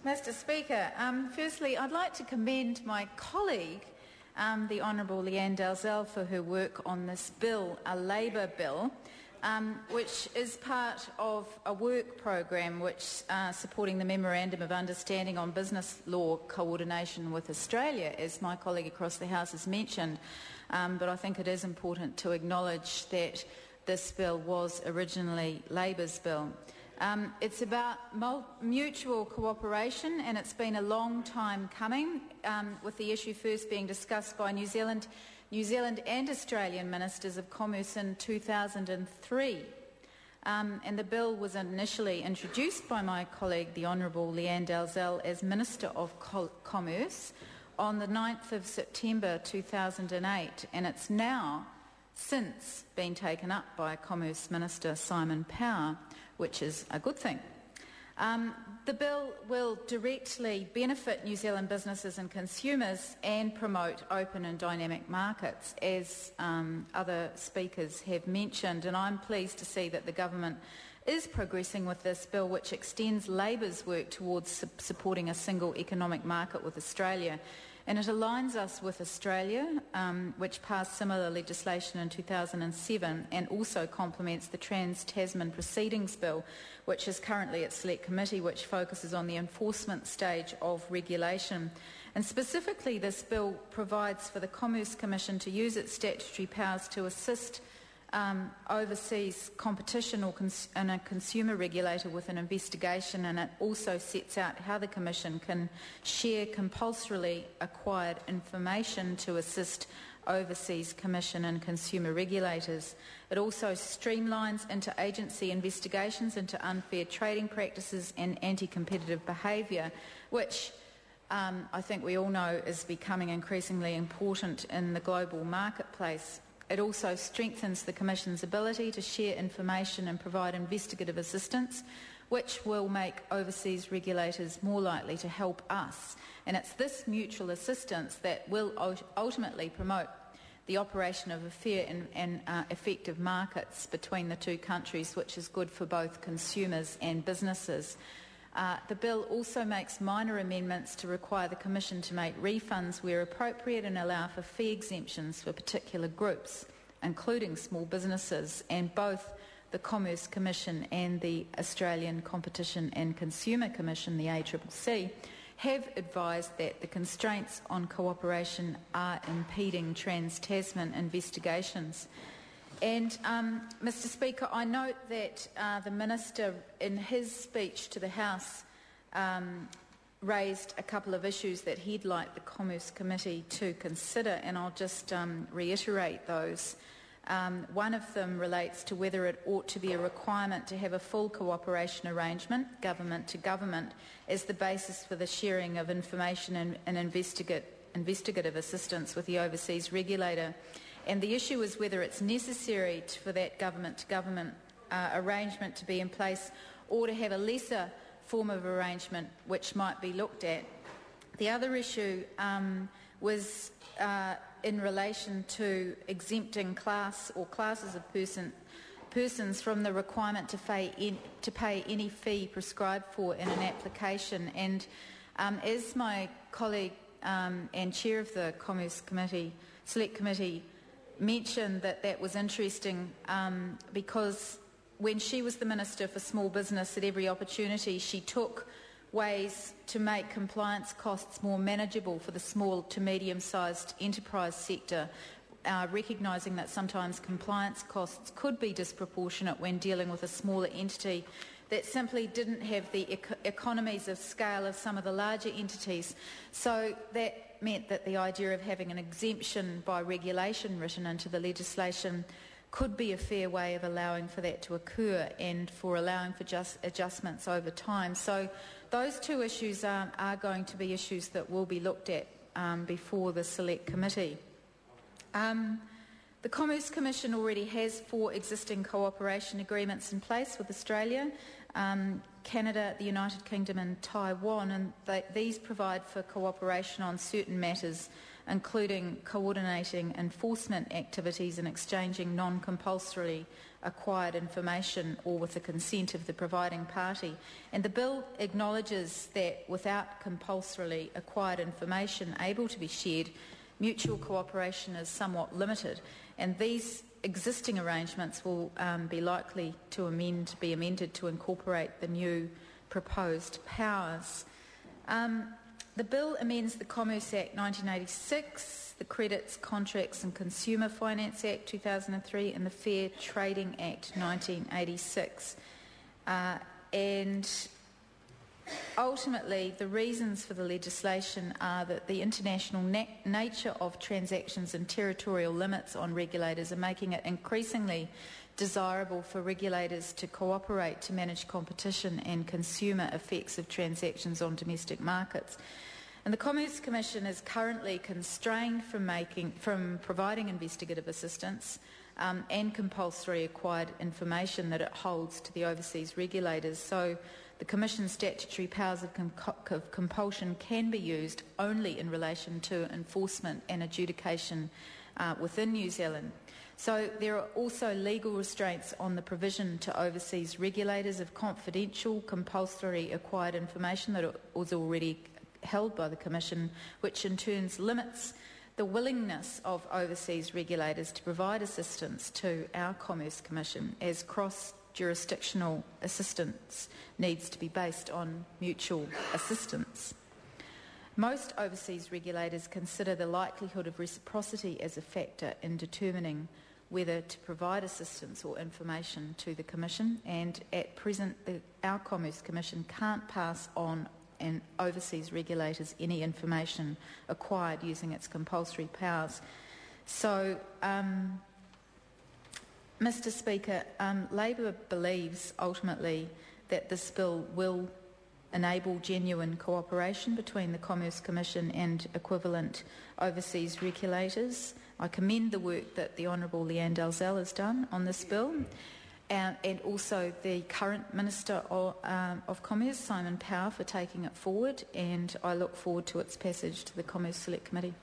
Mr Speaker, firstly I'd like to commend my colleague, the Honourable Leanne Dalzell, for her work on this bill, a Labour bill, which is part of a work program which supporting the Memorandum of Understanding on Business Law Coordination with Australia, as my colleague across the House has mentioned. But I think it is important to acknowledge that this bill was originally Labour's bill. It's about mutual cooperation, and it's been a long time coming, with the issue first being discussed by New Zealand and Australian Ministers of Commerce in 2003. And the bill was initially introduced by my colleague, the Honourable Leanne Dalzell, as Minister of Commerce on the 9th of September 2008, and it's now since been taken up by Commerce Minister Simon Power, which is a good thing. The bill will directly benefit New Zealand businesses and consumers and promote open and dynamic markets, as other speakers have mentioned, and I'm pleased to see that the government is progressing with this bill, which extends Labour's work towards supporting a single economic market with Australia. And it aligns us with Australia, which passed similar legislation in 2007, and also complements the Trans-Tasman Proceedings Bill, which is currently at Select Committee, which focuses on the enforcement stage of regulation. And specifically, this bill provides for the Commerce Commission to use its statutory powers to assist overseas competition and a consumer regulator with an investigation, and it also sets out how the Commission can share compulsorily acquired information to assist overseas commission and consumer regulators. It also streamlines interagency investigations into unfair trading practices and anti-competitive behaviour, which I think we all know is becoming increasingly important in the global marketplace. It also strengthens the Commission's ability to share information and provide investigative assistance, which will make overseas regulators more likely to help us. And it's this mutual assistance that will ultimately promote the operation of a fair and effective markets between the two countries, which is good for both consumers and businesses. The bill also makes minor amendments to require the Commission to make refunds where appropriate and allow for fee exemptions for particular groups, including small businesses, and both the Commerce Commission and the Australian Competition and Consumer Commission, the ACCC, have advised that the constraints on cooperation are impeding Trans-Tasman investigations. And, Mr Speaker, I note that the Minister, in his speech to the House, raised a couple of issues that he'd like the Commerce Committee to consider, and I'll just reiterate those. One of them relates to whether it ought to be a requirement to have a full cooperation arrangement, government to government, as the basis for the sharing of information and investigative assistance with the overseas regulator. And the issue is whether it's necessary for that government-to-government arrangement to be in place, or to have a lesser form of arrangement which might be looked at. The other issue was in relation to exempting classes of persons from the requirement to pay any fee prescribed for in an application. And as my colleague and chair of the Commerce Committee, Select Committee, mentioned, that was interesting because when she was the Minister for Small Business, at every opportunity she took ways to make compliance costs more manageable for the small to medium-sized enterprise sector, recognising that sometimes compliance costs could be disproportionate when dealing with a smaller entity that simply didn't have the economies of scale of some of the larger entities. So that meant that the idea of having an exemption by regulation written into the legislation could be a fair way of allowing for that to occur and for allowing for just adjustments over time. So those two issues are going to be issues that will be looked at before the Select Committee. The Commerce Commission already has 4 existing cooperation agreements in place with Australia, Canada, the United Kingdom and Taiwan, and these provide for cooperation on certain matters including coordinating enforcement activities and exchanging non-compulsorily acquired information or with the consent of the providing party. And the bill acknowledges that without compulsorily acquired information able to be shared, mutual cooperation is somewhat limited, and these existing arrangements will be likely to be amended to incorporate the new proposed powers. The bill amends the Commerce Act 1986, the Credits, Contracts and Consumer Finance Act 2003 and the Fair Trading Act 1986. And ultimately, the reasons for the legislation are that the international nature of transactions and territorial limits on regulators are making it increasingly desirable for regulators to cooperate to manage competition and consumer effects of transactions on domestic markets. And the Commerce Commission is currently constrained from providing investigative assistance and compulsory acquired information that it holds to the overseas regulators. So the Commission's statutory powers of compulsion can be used only in relation to enforcement and adjudication within New Zealand. So there are also legal restraints on the provision to overseas regulators of confidential, compulsory acquired information that was already held by the Commission, which in turn limits the willingness of overseas regulators to provide assistance to our Commerce Commission, as cross-jurisdictional assistance needs to be based on mutual assistance. Most overseas regulators consider the likelihood of reciprocity as a factor in determining whether to provide assistance or information to the Commission, and at present our Commerce Commission can't pass on and overseas regulators any information acquired using its compulsory powers. So, Mr Speaker, Labor believes ultimately that this bill will enable genuine cooperation between the Commerce Commission and equivalent overseas regulators. I commend the work that the Honourable Leanne Dalzell has done on this bill, and also the current Minister of Commerce, Simon Power, for taking it forward, and I look forward to its passage to the Commerce Select Committee.